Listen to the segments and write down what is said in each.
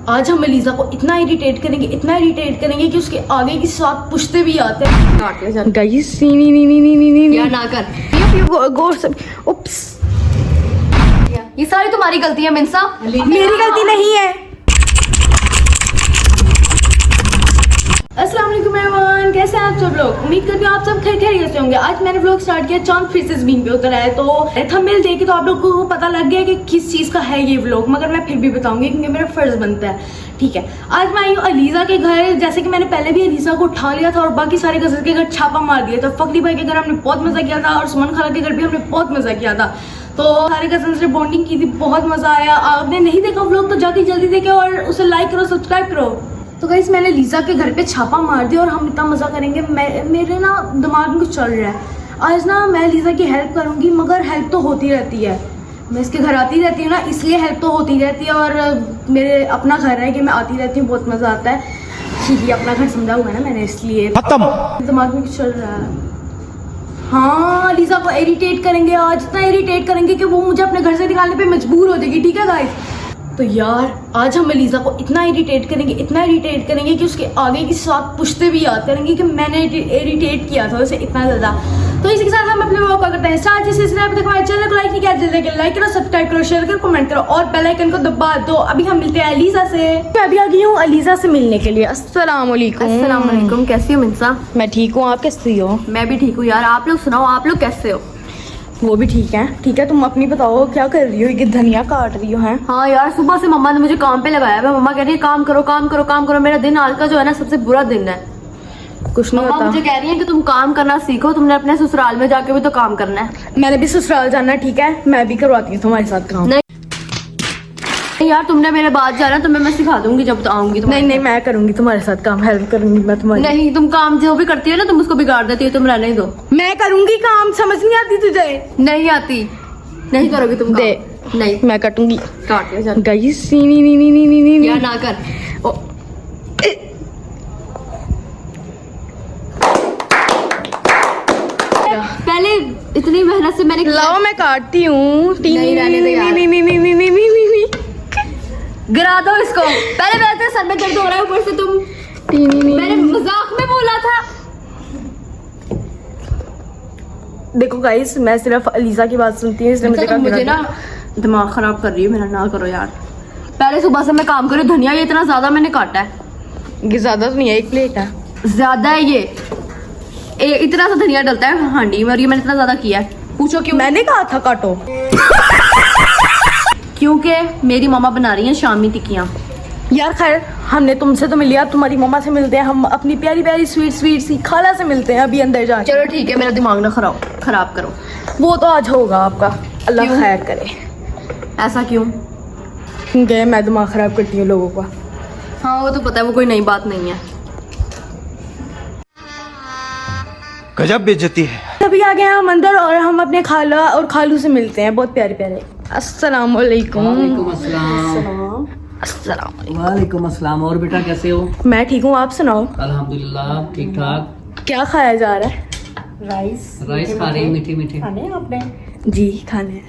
आज हम एलिजा को इतना इरिटेट करेंगे कि उसके आगे की 7 पुश्ते भी आते हैं। गाइस यार ना कर, गो सब उप्स, ये सारी तुम्हारी गलती है मिंसा। मेरी गलती नहीं है। अस्सलाम वालेकुम एवरीवन, कैसे हैं आप सब लोग। उम्मीद करती हूँ आप सब खैरियत से होंगे। आज मैंने व्लॉग स्टार्ट किया, चांद फिर से ज़मीन पे उतर आया। तो थंबनेल देख के तो आप लोगों को पता लग गया कि किस चीज़ का है ये व्लॉग, मगर मैं फिर भी बताऊंगी क्योंकि मेरा फर्ज बनता है। ठीक है, आज मैं आई हूँ अलीजा के घर। जैसे कि मैंने पहले भी अलीजा को उठा लिया था और बाकी सारे कज़न के घर छापा मार दिया था। फकरी भाई के घर हमने बहुत मज़ा किया था और सुमन खाला के घर भी हमने बहुत मज़ा किया था। तो सारे कज़न से बॉन्डिंग की थी, बहुत मज़ा आया। आपने नहीं देखा व्लॉग तो जाके जल्दी देखे और उसे लाइक करो, सब्सक्राइब करो। तो गाइस मैंने लीजा के घर पे छापा मार दिया और हम इतना मज़ा करेंगे। मेरे ना दिमाग में कुछ चल रहा है। आज ना मैं लीजा की हेल्प करूँगी, मगर हेल्प तो होती रहती है। मैं इसके घर आती रहती हूँ ना, इसलिए हेल्प तो होती रहती है। और मेरे अपना घर है कि मैं आती रहती हूँ, बहुत मज़ा आता है। ये अपना घर समझा हुआ है ना मैंने, इसलिए दिमाग में कुछ चल रहा है। हाँ, लीजा को इरिटेट करेंगे आज, इतना इरिटेट करेंगे कि वो मुझे अपने घर से निकालने पे मजबूर हो जाएगी। ठीक है गाइस, तो यार आज हम एलिजा को इतना इरिटेट करेंगे कि उसके आगे की 7 पुश्ते भी याद करेंगे कि मैंने इरिटेट किया था उसे इतना ज़्यादा। तो इसी के साथ हम अपने व्लॉग करते हैं स्टार्ट। जिस सिलसिले में तक हमारे चैनल को लाइक नहीं किया, जल्दी लाइक करो, सब्सक्राइब करो, शेयर करो, कमेंट करो और बेल आइकन को दबा दो। अभी हम मिलते हैं अलीजा से। मैं अभी आ गई हूँ अलीजा से मिलने के लिए। अस्सलाम वालेकुम। कैसी हो मिंसा? मैं ठीक हूँ, आप कैसी हो? मैं भी ठीक हूँ यार। आप लोग सुनाओ, आप लोग कैसे हो? वो भी ठीक है। ठीक है, तुम अपनी बताओ, क्या कर रही हो? ये धनिया काट रही हो? हैं? हाँ यार, सुबह से मम्मा ने मुझे काम पे लगाया है। मम्मा कह रही है काम करो। मेरा दिन आज का जो है ना सबसे बुरा दिन है। कुछ नहीं मम्मा होता। मुझे कह रही है कि तुम काम करना सीखो, तुमने अपने ससुराल में जाके भी तो काम करना है। मैंने भी ससुराल जाना है। ठीक है, मैं भी करवाती हूँ तुम्हारे साथ काम। नहीं यार, तुमने मेरे बाद जाना तो मैं सिखा दूंगी जब आऊंगी। नहीं, मैं करूंगी तुम्हारे साथ काम, हेल्प करूंगी मैं तुम्हारी। नहीं, तुम काम जो भी करती हो ना तुम उसको बिगाड़ देती हो। तुम रहने दो। मैं करूंगी काम, समझ नहीं आती तुझे? नहीं आती, नहीं करोगी तुम दे। नहीं, मैं काटूंगी। काट ले चल। गाइस यार ना कर। पहले इतनी मेहनत से मैंने लाओ मैं काटती हूँ। नहीं रहने दे यार। गिरा दो इसको। पहले मेरे सर में दर्द हो रहा है, ऊपर से तुम। मैंने मजाक में बोला था। देखो गाइस, मैं सिर्फ अलीजा की बात सुनती हूँ, इसलिए मुझे ना दिमाग खराब कर रही है मेरा। ना करो यार। पहले सुबह से मैं काम करूँ। धनिया ये इतना ज्यादा मैंने काटा है। ये ज्यादा तो नहीं है, 1 प्लेट है। ज्यादा है ये। इतना सा धनिया डलता है हांडी में और ये मैंने इतना ज्यादा किया है। पूछो क्यों? मैंने कहा था काटो। क्योंकि मेरी मामा बना रही हैं शामी टिक्कियाँ। यार खैर, हमने तुमसे तो मिल लिया, तुम्हारी मम्मा से मिलते हैं। हम अपनी प्यारी प्यारी स्वीट सी खाला से मिलते हैं अभी अंदर जाके। चलो ठीक है, मेरा दिमाग ना खराब करो। वो तो आज होगा आपका, अल्लाह क्यों? खैर करे। ऐसा क्यों? क्योंकि मैं दिमाग खराब करती हूँ लोगों का। हाँ वो तो पता है, वो कोई नई बात नहीं है। गजब बेइज्जती है। अभी आ गए हम अंदर और हम अपने खाला और खालू से मिलते हैं, बहुत प्यारे प्यारे। अस्सलाम वालेकुम। वालेकुम अस्सलाम। और बेटा कैसे हो? मैं ठीक हूँ, आप सुनाओ। अल्हम्दुलिल्लाह ठीक ठाक। क्या खाया जा रहा है? राइस खा रही है, मीठे मीठे। खाने आपने? जी खाने।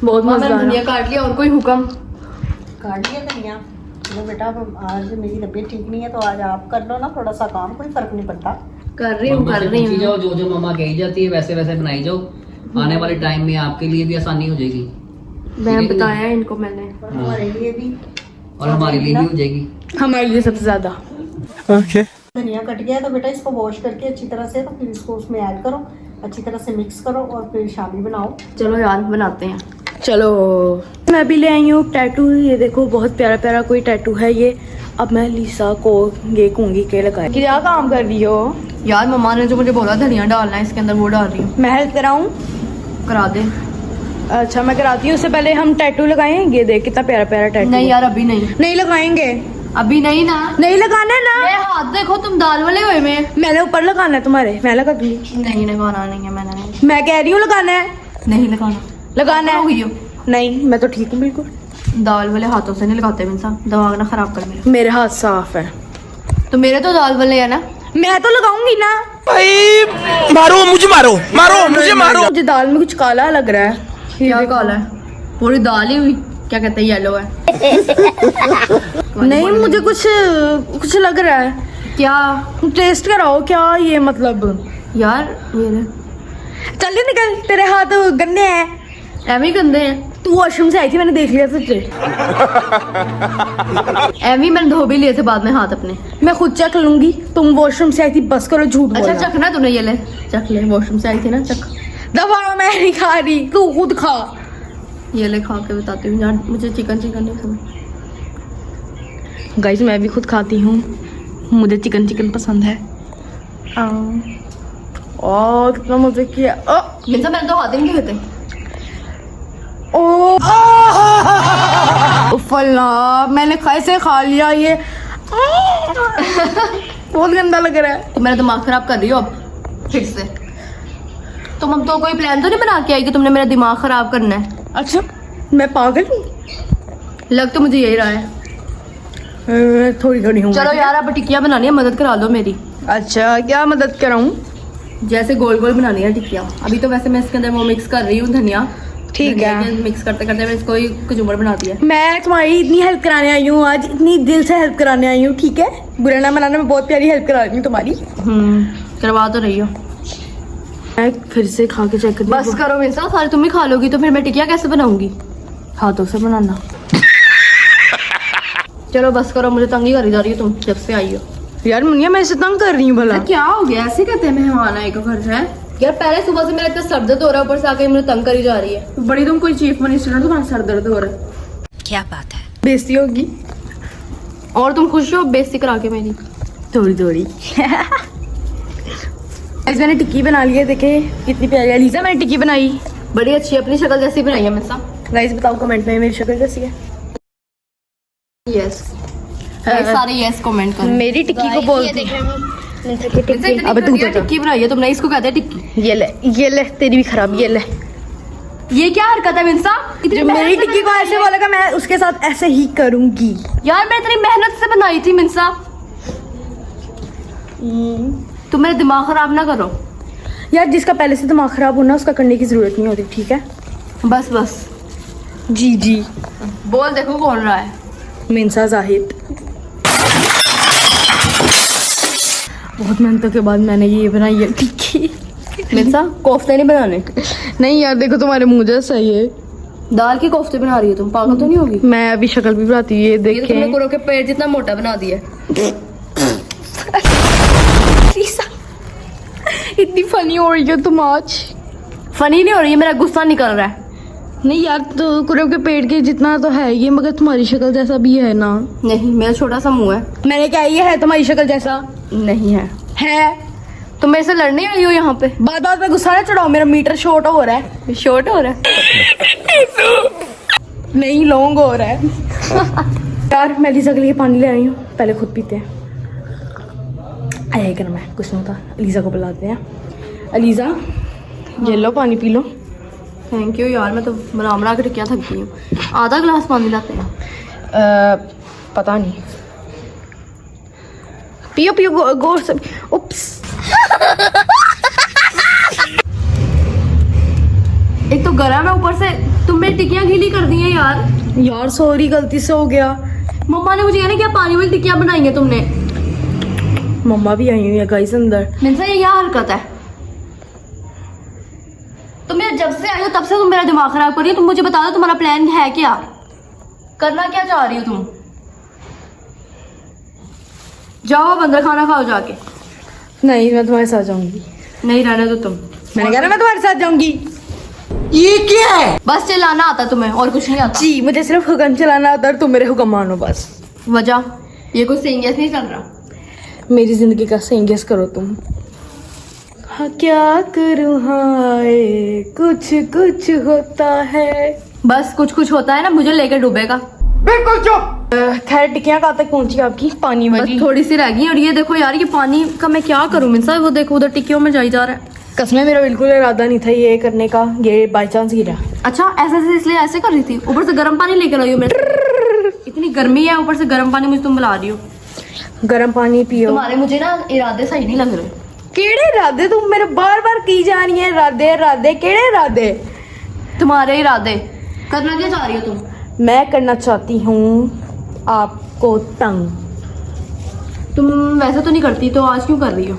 बहुत मैंने मजा आ धनिया रहा। काट लिया। और कोई हुक्म? काट लिया धनिया। चलो बेटा, अब आज मेरी तबीयत ठीक नहीं है तो आज आप कर लो ना थोड़ा सा काम, कोई फर्क नहीं पड़ता। कर रही हूँ मम्मा से पूछी जाओ, जो जो मम्मा कही जाती है वैसे वैसे बनाई जाओ। आने वाले टाइम में आपके लिए भी आसानी हो जाएगी मैं बताया इनको मैंने। और हमारे लिए भी, और हमारे लिए भी हो जाएगी। हमारे लिए सबसे ज्यादा। धनिया कट गया है तो बेटा इसको वॉश करके अच्छी तरह से, तो फिर इसको उसमें ऐड करो, अच्छी तरह से मिक्स करो और फिर शामी बनाओ। चलो यार बनाते हैं। चलो, मैं भी ले आई हूँ टैटू। ये देखो बहुत प्यारा प्यारा कोई टैटू है ये। अब मैं लीसा को ये कहूँगी के लगाए। क्या काम कर रही हो? यार मम्मा ने जो मुझे बोला धनिया डालना है इसके अंदर, वो डाल रही हूँ। मैं हेल्प कराऊँ? करा दे। अच्छा मैं कराती हूँ। उससे पहले हम टैटू लगाएं। ये देख कितना प्यारा प्यारा टैटू। नहीं यार अभी नहीं। नहीं लगाएंगे। अभी नहीं ना। नहीं लगाना है ना। मेरे हाथ देखो, तुम दाल वाले हुए में। मैंने ऊपर लगाना है तुम्हारे, मैं लगा दूंगी। नहीं लगाना नहीं है मैंने। मैं कह रही हूँ लगाना है। नहीं लगाना। लगाना हो है। गई हो। नहीं, मैं तो ठीक हूँ बिल्कुल। दाल वाले हाथों से नहीं लगाते इंसा, दिमाग ना खराब कर मेरा। मेरे हाथ साफ है। तो मेरे तो दाल वाले है ना। मैं तो लगाऊंगी ना। भाई मारो मुझे, मारो मुझे, मारो। मुझे दाल में कुछ काला लग रहा है। क्या काला है? पूरी दाल ही हुई। क्या कहते हैं येलो है। नहीं मुझे कुछ लग रहा है। क्या टेस्ट कराओ क्या ये मतलब। यार ये ले, चल निकल, तेरे हाथ गंदे हैं। एम ही गंदे हैं। तू वॉशरूम से आई थी, मैंने देख लिया तुझे। एम ही मैंने धो भी लिए थे बाद में हाथ अपने। मैं खुद चख लूंगी, तुम वॉशरूम से आई थी, बस करो झूठ अच्छा बोलना। चखना तूने, ये ले चख ले, वॉशरूम से आई थी ना, चख। दबा, मैं नहीं खा रही, तू खुद खा। ये ले खा के बताती हूँ यार, मुझे चिकन नहीं समझ। गाइस मैं भी खुद खाती हूँ, मुझे चिकन पसंद है। ओ कितना मजे किया। मिंसा मैंने तो हाथ ही नहीं धोते। ओ फला, मैंने कैसे खा लिया ये। बहुत गंदा लग रहा है। तो मेरा दिमाग खराब कर रही हो अब फिर से। तुम अब तो कोई प्लान तो नहीं बना के आई कि तुमने मेरा दिमाग खराब करना है। अच्छा मैं पागल हूँ? लग तो मुझे यही रहा है। थोड़ी थोड़ी हूँ। चलो यार अब टिक्कियाँ बनानी है, मदद करा दो मेरी। अच्छा क्या मदद कराऊँ? जैसे गोल गोल बनानी है टिक्कियाँ। अभी तो वैसे मैं इसके अंदर वो मिक्स कर रही हूँ, धनिया। ठीक है। मिक्स करते करते मैं इसको कचूमर बना दिया। मैं तुम्हारी इतनी हेल्प कराने आई हूँ आज, इतनी दिल से हेल्प कराने आई हूँ, ठीक है? बुरा ना मनाना, मैं बहुत प्यारी हेल्प करा रही हूँ तुम्हारी। करवा तो रही हो। मैं फिर से खा के चेक कर। बस करो मिंसा, सारी तुम ही खा लोगी तो फिर मैं टिक्कियाँ कैसे बनाऊंगी? हाथों से बनाना। चलो बस करो, मुझे तंगी करी जा रही हो तुम जब से आई हो। यार मुनिया मैं इसे तंग कर रही हूँ भला? क्या हो गया? ऐसे कहते हैं मेहमान आए को घर है। यार पहले सुबह से मेरा इतना सर दर्द हो रहा है, ऊपर से आके मुझे तंग करी जा रही है। बड़ी तुम कोई चीफ मिनिस्टर हो, तुम्हारा सर दर्द हो रहा है? क्या बात है? बेइज्जती होगी। और तुम खुश हो बेइज्जती करा के मेरी? थोड़ी थोड़ी। मैंने टिक्की बना ली है, देखे कितनी प्यारी है। लीजा मैंने टिक्की बनाई, बड़ी अच्छी अपनी शक्ल जैसी बनाई है मिंसा। गाइस बताओ कमेंट में मेरी शक्ल कैसी है। यस सारे यस कमेंट करो। मेरी टिक्की को बोलती अबे तू टिक्की बनाई है तुमने, इसको कहते हैं टिक्की। ये ले तेरी भी खराब। ये ले, ये क्या हरकत है मिंसा? जो मेरी टिक्की को ऐसे बोलेगा मैं उसके साथ ऐसे ही करूंगी। यार मैं इतनी मेहनत से बनाई थी मिंसा। तुम मेरा दिमाग खराब ना करो। यार जिसका पहले से दिमाग खराब होना उसका करने की जरूरत नहीं होती, ठीक है? बस बस जी जी। बोल देखो कौन रहा है। मिंसा जाहिद। बहुत मेहनतों के बाद मैंने ये बनाई है टिक्की। मिंसा कोफ्ते नहीं बनाने। नहीं यार देखो तुम्हारे मुंह जैसा ये दाल के कोफ्ते बना रही हो तुम, पागल तो नहीं होगी? मैं अभी शक्ल भी बनाती हूँ, ये ये तो तुमने देखें। कुरो के पेड़ जितना मोटा बना दिया। इतनी फनी हो रही हो तुम आज। फनी नहीं हो रही है, मेरा गुस्सा निकल रहा है। नहीं यार तो कुरब के पेड़ के जितना तो है ये, मगर तुम्हारी शक्ल जैसा भी है ना। नहीं मेरा छोटा सा मुंह है। मैंने क्या ये है तुम्हारी शक्ल जैसा? नहीं है। तुम मेरे से लड़ने आई हो यहाँ पे? बात बात में गुस्सा ना चढ़ाओ, मेरा मीटर शॉर्ट हो रहा है। शॉर्ट हो रहा है? नहीं लॉन्ग हो रहा है। यार मैं लीजा के लिए पानी ले आई हूँ, पहले खुद पीते हैं। आया करना मैं कुछ नहीं था, अलीजा को बुलाते हैं। अलीजा ये लो पानी पी लो। थैंक यू यार, मैं तो बना के टिक्कियाँ थक गई हूँ। आधा गिलास पानी लाते हैं। पता नहीं। पियो पियो गौर से। उप्स। एक तो गरम है, ऊपर से तुम मेरी टिक्कियाँ गीली कर दी हैं यार। यार सॉरी गलती से हो गया। मम्मा ने मुझे कहना क्या पानी वाली टिक्कियाँ बनाई हैं तुमने। मम्मा भी आई हुई है गाइस अंदर। मिंसा ये क्या हरकत है? तुम मेरे जब से आई हो तब से तुम मेरा दिमाग खराब कर रही हो। तुम मुझे बता दो तुम्हारा प्लान है क्या? करना क्या चाह रही हो तुम? जाओ अब अंदर खाना खाओ जाके। नहीं मैं तुम्हारे साथ जाऊंगी। नहीं रहने दो तुम। मैंने कहा ना मैं तुम्हारे साथ जाऊंगी। ये क्या है? बस चिल्लाना आता तुम्हें और कुछ नहीं आता। जी मुझे सिर्फ हुक्म चलाना आता है, तुम मेरे हुक्म मानो बस। वजह ये कुछ सीरियस नहीं चल रहा। मेरी जिंदगी का सही गेस करो तुम। हाँ क्या करूँ हाय कुछ कुछ होता है। बस कुछ कुछ होता है ना, मुझे लेकर डूबेगा। बिल्कुल चुप। खैर टिक्कियाँ कहाँ तक पहुंची आपकी? पानी बस वाली थोड़ी सी रह गई। और ये देखो यार, ये पानी का मैं क्या करूँ मिंसा? वो देखो उधर टिक्कियों में जाई जा रहा है। कसमें मेरा बिल्कुल इरादा नहीं था ये करने का, ये बाई चांस गिरा। अच्छा ऐसे ऐसे इसलिए ऐसे कर रही थी। ऊपर से गर्म पानी लेकर आई हो मेरे। इतनी गर्मी है, ऊपर से गर्म पानी मुझे तुम बुला रही हो। गर्म पानी पियो। तुम्हारे मुझे ना इरादे सही नहीं लग रहे। केड़े इरादे तुम मेरे बार बार की जा रही है? इरादे इरादे केड़े इरादे? तुम्हारे इरादे करना क्या चाह रही हो तुम? मैं करना चाहती हूँ आपको तंग। तुम वैसे तो नहीं करती, तो आज क्यों कर रही हो?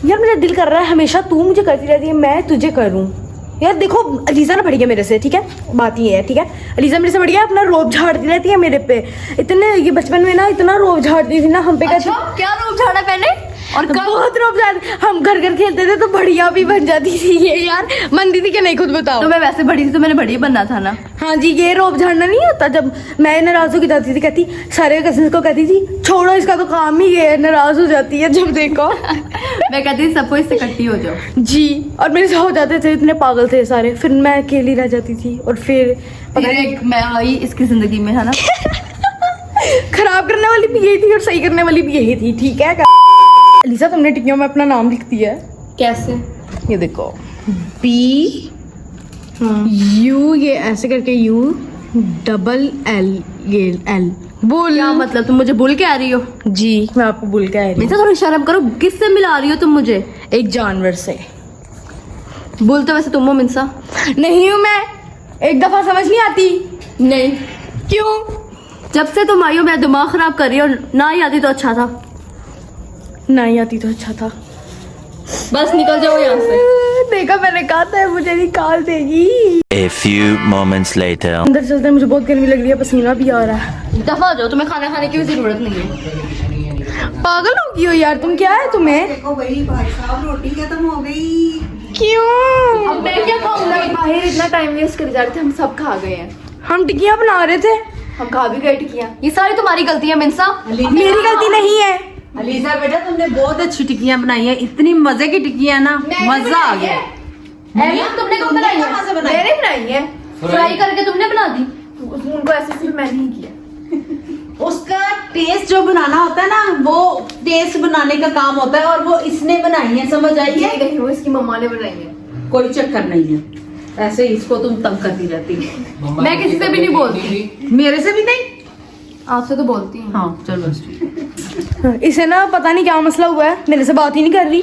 यार मेरा दिल कर रहा है, हमेशा तू मुझे करती रहती है, मैं तुझे करूँ। यार देखो अलीजा ना बढ़ गया मेरे से, ठीक है, बात ये है, ठीक है, अलीजा मेरे से बढ़ गया, अपना रोब झाड़ती रहती है मेरे पे। इतने ये बचपन में ना इतना रोब झाड़ती थी ना हम पे। अच्छा, क्या रोब झाड़ा पहले? और कब? बहुत रोब झाड़, हम घर घर खेलते थे तो बढ़िया भी बन जाती थी ये। यार बनती थी कि नहीं, खुद बताओ। तो मैं वैसे बड़ी थी तो मैंने बड़ी बनना था ना। हाँ जी, ये रोब झाड़ना नहीं होता। जब मैं नाराज हो जाती थी, कहती सारे कजिन्स को कहती थी छोड़ो इसका तो काम ही ये है, नाराज हो जाती है जब देखो। मैं कहती थी सबको इससे इकट्ठी हो जाओ जी, और मेरे से हो जाते थे, इतने पागल थे सारे, फिर मैं अकेली रह जाती थी। और फिर एक मैं आई इसकी जिंदगी में, है ना। खराब करने वाली भी यही थी और सही करने वाली भी यही थी, ठीक है। अलीसा तुमने टिक्कियों में अपना नाम लिख दिया है? कैसे? ये देखो B U, ये ऐसे करके U डबल L, ये L बोल। क्या मतलब? तुम मुझे भूल के आ रही हो? जी, मैं आपको भूल के आ रही मिंसा थोड़ी शर्म करो, किससे मिला रही हो तुम मुझे? हूँ, एक जानवर से। भूल तो वैसे तुम हो मिंसा। नहीं हूँ मैं, एक दफा समझ नहीं आती। नहीं, क्यों? जब से तुम आई हो मेरा दिमाग खराब कर रही हो। ना ही आती तो अच्छा था। नहीं आती तो अच्छा था। बस निकल जाओ यहाँ से। देखा, मैंने कहा था मुझे निकाल देगी। A few moments later. अंदर चलते हैं, मुझे बहुत गर्मी लग रही है, पसीना भी आ रहा है। दफा हो जाओ, तुम्हें खाना खाने की भी जरूरत नहीं है। पागल हो गई हो यार तुम, क्या है तुम्हें? देखो भाई भाई साहब, रोटी खत्म हो गई। क्यों? अब मैं क्या खाऊंगा? बाहर इतना टाइम वेस्ट कर जा रहे थे, हम सब खा गए हैं। हम टिक्कियाँ बना रहे थे। हम खा भी गए टिक्कियाँ। ये सारी तुम्हारी गलती है मिंसा। मेरी गलती नहीं है। अलीजा बेटा, तुमने बहुत अच्छी टिक्कियां बनाई है, इतनी मजे की टिक्कियां ना, मजा आ गया। तुमने कब बनाई है? मैंने बनाई है। फ्राई करके तुमने बना दी। उनको ऐसे सिर्फ मैंने ही किया। उसका टेस्ट जो बनाना होता है ना, वो टेस्ट बनाने का काम होता है, और वो इसने बनाई है, समझ आई है? नहीं, वो इसकी मम्मा ने बनाई है। कोई चक्कर नहीं है, ऐसे इसको तुम तंग करती रहती है। मैं किसी से भी नहीं बोलती। मेरे से भी नहीं। आपसे तो बोलती हूँ। हाँ चलो। इसे ना पता नहीं क्या मसला हुआ है, मेरे से बात ही नहीं कर रही।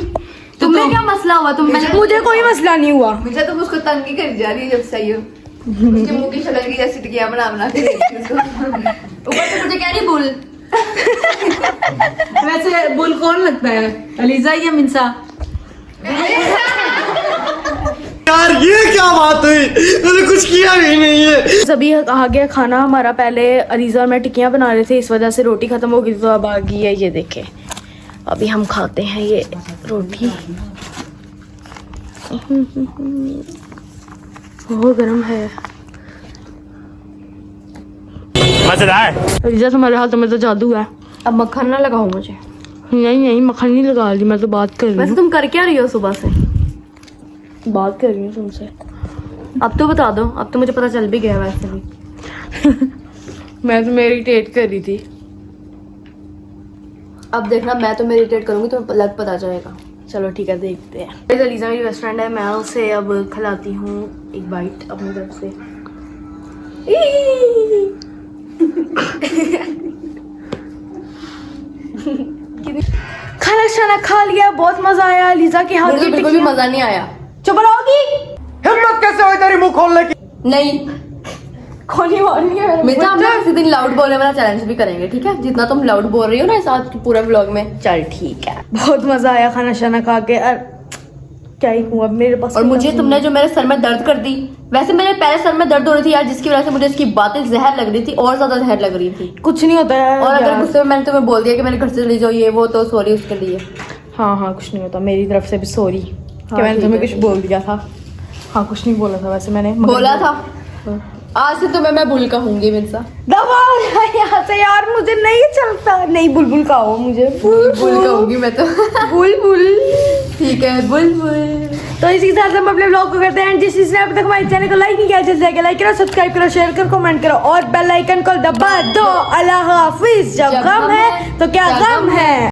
तुम्हें क्या मसला हुआ? मुझे कोई मसला नहीं हुआ। मुझे तुम उसको तंग ही कर जा रही है जब से आई हो। उसके मुंह की शक्ल की जैसी टिकिया बना के देखती हूँ उसको। ऊपर से मुझे कह रही बुल। वैसे बुल कौन लगता है, अलीजा या मिंसा? यार ये क्या बात हुई, मैंने कुछ किया भी नहीं है। अभी आ गया खाना हमारा। पहले अलीजा और मैं टिक्कियाँ बना रहे थे, इस वजह से रोटी खत्म हो गई, तो अब आ गई है, ये देखे। अभी हम खाते हैं ये रोटी। बहुत गर्म है। मजेदार। अलीजा तुम्हारे हाथ में तो जादू है। अब मक्खन ना लगाओ मुझे। नहीं मक्खन नहीं लगा रही, मैं तो बात कर रही वैसे हूँ। तुम कर क्या रही हो सुबह से? बात कर रही हूँ तुमसे। अब तो बता दो, अब तो मुझे पता चल भी गया वैसे भी। मैं तो मेडिटेट कर रही थी। अब देखना, मैं तो मेडिटेट करूंगी तो अलग पता चलेगा। चलो ठीक है, देखते हैं। अलीजा मेरी बेस्ट फ्रेंड है, मैं उसे अब खिलाती हूँ एक बाइट अपनी तरफ से। खाना शाना खा लिया, बहुत मजा आया अलीजा के हाथ मुझे की बिल्कुल भी टिक्कियाँ। मजा नहीं आया। चुप रहोगी? हिम्मत कैसे हुई तेरी मुंह खोलने की? नहीं, खोली मारनी है मिर्जा, हम लोग किसी दिन लाउड बोलने वाला चैलेंज भी करेंगे, ठीक है? जितना तुम लाउड बोल रही हो ना इस आज के पूरे व्लॉग में। चल ठीक है। बहुत मजा आया खाना शाना खा के। क्या ही हूँ अब, मेरे पास और मुझे तुमने जो मेरे सर में दर्द कर दी, वैसे मेरे पहले सर में दर्द हो रही थी यार, जिसकी वजह से मुझे इसकी बातें जहर लग रही थी, और ज्यादा जहर लग रही थी। कुछ नहीं होता है। और अगर यार। गुस्से में मैंने तुम्हें बोल दिया कि मैंने घर से चली जाओ ये वो, तो सॉरी उसके लिए। हाँ कुछ नहीं होता, मेरी तरफ से भी सॉरी कि मैंने ठीक तुम्हें है, कुछ बोल दिया था। हाँ कुछ नहीं बोला था वैसे मैंने, मगर बोला था। आज से तुम्हें मैं बुल कहूंगी मिर्जा। दबा यहाँ से यार, मुझे नहीं चलता। नहीं बुलबुल कहो मुझे, बुल कहूंगी मैं तो। बुलबुल। ठीक है, बुलबुल। तो इसी के साथ हम अपने ब्लॉग को करते हैं। जिस चीज ने अब तक हमारे चैनल को लाइक नहीं किया, जल्दी जाके लाइक करो, सब्सक्राइब करो, शेयर करो, कमेंट करो और बेल आइकन को दबा दो। अल्लाह हाफिज। जब गम है तो क्या गम है।